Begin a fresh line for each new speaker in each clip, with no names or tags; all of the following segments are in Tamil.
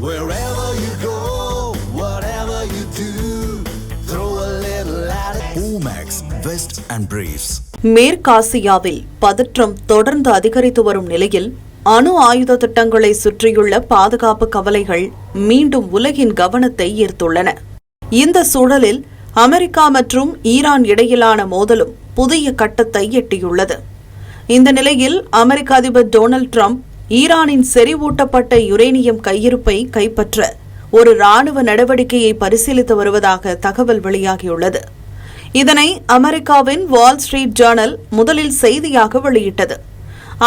Wherever you go, whatever you do, throw a little at it. Omax, Vest and Briefs.
மேற்காசியாவில் பதற்றம் தொடர்ந்து அதிகரித்து வரும் நிலையில் அணு ஆயுத திட்டங்களை சுற்றியுள்ள பாதுகாப்பு கவலைகள் மீண்டும் உலகின் கவனத்தை ஈர்த்துள்ளன. இந்த சூழலில் அமெரிக்கா மற்றும் ஈரான் இடையிலான மோதலும் புதிய கட்டத்தை எட்டியுள்ளது. இந்த நிலையில் அமெரிக்க அதிபர் டொனால்ட் ட்ரம்ப் ஈரானின் செறிவூட்டப்பட்ட யுரேனியம் கையிருப்பை கைப்பற்ற ஒரு ராணுவ நடவடிக்கையை பரிசீலித்து வருவதாக தகவல் வெளியாகியுள்ளது. இதனை அமெரிக்காவின் வால் ஸ்ட்ரீட் ஜர்னல் முதலில் செய்தியாக வெளியிட்டது.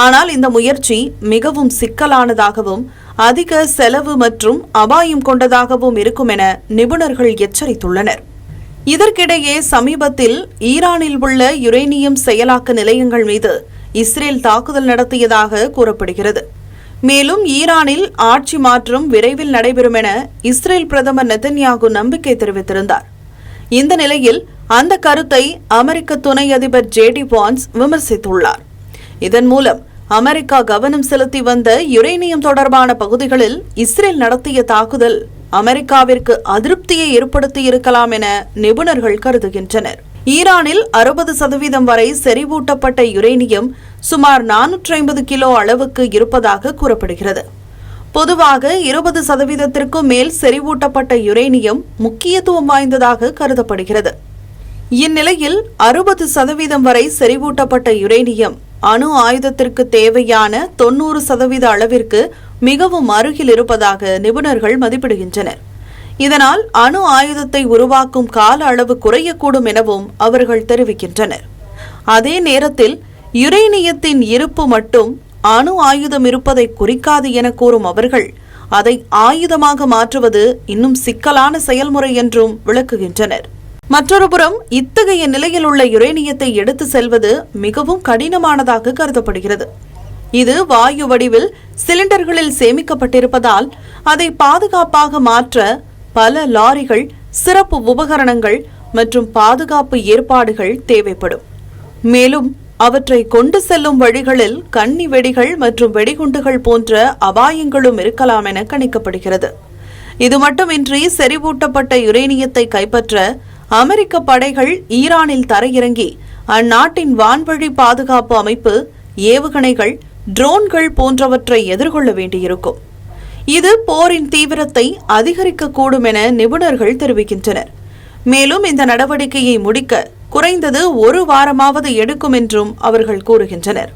ஆனால் இந்த முயற்சி மிகவும் சிக்கலானதாகவும் அதிக செலவு மற்றும் அபாயம் கொண்டதாகவும் இருக்கும் என நிபுணர்கள் எச்சரித்துள்ளனர். இதற்கிடையே சமீபத்தில் ஈரானில் உள்ள யுரேனியம் செயலாக்க நிலையங்கள் மீது இஸ்ரேல் தாக்குதல் நடத்தியதாக கூறப்படுகிறது. மேலும் ஈரானில் ஆட்சி மாற்றம் விரைவில் நடைபெறும் என இஸ்ரேல் பிரதமர் நெதன்யாகு நம்பிக்கை தெரிவித்திருந்தார். இந்த நிலையில் அந்த கருத்தை அமெரிக்க துணை அதிபர் ஜேடி வான்ஸ் விமர்சித்துள்ளார். இதன் மூலம் அமெரிக்கா கவனம் செலுத்தி வந்த யுரேனியம் தொடர்பான பகுதிகளில் இஸ்ரேல் நடத்திய தாக்குதல் அமெரிக்காவிற்கு அதிருப்தியை ஏற்படுத்தியிருக்கலாம் என நிபுணர்கள் கருதுகின்றனர். ஈரானில் 60% வரை செறிவூட்டப்பட்ட யுரேனியம் சுமார் 450 கிலோ அளவுக்கு இருப்பதாக கூறப்படுகிறது. பொதுவாக 20% மேல் செறிவூட்டப்பட்ட யுரேனியம் முக்கியத்துவம் வாய்ந்ததாக கருதப்படுகிறது. இந்நிலையில் 60% வரை செறிவூட்டப்பட்ட யுரேனியம் அணு ஆயுதத்திற்கு தேவையான 90% அளவிற்கு மிகவும் அருகில் இருப்பதாக நிபுணர்கள் மதிப்பிடுகின்றனர். இதனால் அணு ஆயுதத்தை உருவாக்கும் கால அளவு குறையக்கூடும் எனவும் அவர்கள் தெரிவிக்கின்றனர். அதே நேரத்தில் யுரேனியத்தின் இருப்பு மட்டும் அணு ஆயுதம் இருப்பதை குறிக்காது என கூறும் அவர்கள் அதை ஆயுதமாக மாற்றுவது இன்னும் சிக்கலான செயல்முறை என்றும் விளக்குகின்றனர். மற்றொருபுறம் இத்தகைய நிலையில் உள்ள யுரேனியத்தை எடுத்து செல்வது மிகவும் கடினமானதாக கருதப்படுகிறது. இது வாயு வடிவில் சிலிண்டர்களில் சேமிக்கப்பட்டிருப்பதால் அதை பாதுகாப்பாக மாற்ற பல லாரிகள், சிறப்பு உபகரணங்கள் மற்றும் பாதுகாப்பு ஏற்பாடுகள் தேவைப்படும். மேலும் அவற்றை கொண்டு செல்லும் வழிகளில் கன்னி வெடிகள் மற்றும் வெடிகுண்டுகள் போன்ற அபாயங்களும் இருக்கலாம் என கணிக்கப்படுகிறது. இது மட்டுமின்றி செறிவூட்டப்பட்ட யுரேனியத்தை கைப்பற்ற அமெரிக்க படைகள் ஈரானில் தரையிறங்கி அந்நாட்டின் வான்வழி பாதுகாப்பு அமைப்பு, ஏவுகணைகள், ட்ரோன்கள் போன்றவற்றை எதிர்கொள்ள வேண்டியிருக்கும். இது போரின் தீவிரத்தை அதிகரிக்கக்கூடும் என நிபுணர்கள் தெரிவிக்கின்றனர். மேலும் இந்த நடவடிக்கையை முடிக்க குறைந்தது ஒரு வாரமாவது எடுக்கும் என்றும் அவர்கள் கூறுகின்றனர்.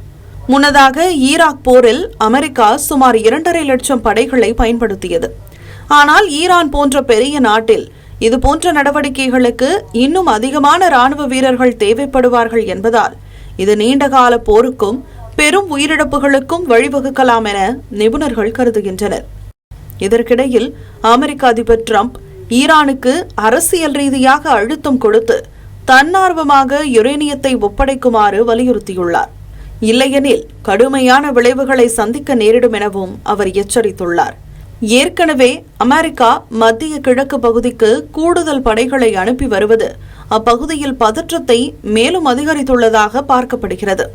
முன்னதாக ஈராக் போரில் அமெரிக்கா சுமார் 2.5 லட்சம் படைகளை பயன்படுத்தியது. ஆனால் ஈரான் போன்ற பெரிய நாட்டில் இதுபோன்ற நடவடிக்கைகளுக்கு இன்னும் அதிகமான ராணுவ வீரர்கள் தேவைப்படுவார்கள் என்பதால் இது நீண்டகால போருக்கும் பெரும் உயிரிழப்புகளுக்கும் வழிவகுக்கலாம் என நிபுணர்கள் கருதுகின்றனர். இதற்கிடையில் அமெரிக்க அதிபர் ட்ரம்ப் ஈரானுக்கு அரசியல் ரீதியாக அழுத்தம் கொடுத்து தன்னார்வமாக யுரேனியத்தை ஒப்படைக்குமாறு வலியுறுத்தியுள்ளார். இல்லையெனில் கடுமையான விளைவுகளை சந்திக்க நேரிடும் எனவும் அவர் எச்சரித்துள்ளார். ஏற்கனவே அமெரிக்கா மத்திய கிழக்கு பகுதிக்கு கூடுதல் படைகளை அனுப்பி வருவது அப்பகுதியில் பதற்றத்தை மேலும் அதிகரித்துள்ளதாக பார்க்கப்படுகிறது.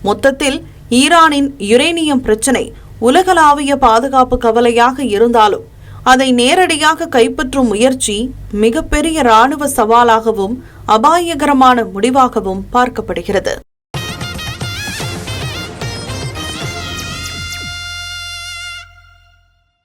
மொத்தத்தில் ஈரானின் யுரேனியம் பிரச்சினை உலகளாவிய பாதுகாப்பு கவலையாக இருந்தாலும் அதை நேரடியாக கைப்பற்றும் முயற்சி மிகப்பெரிய ராணுவ சவாலாகவும் அபாயகரமான முடிவாகவும் பார்க்கப்படுகிறது.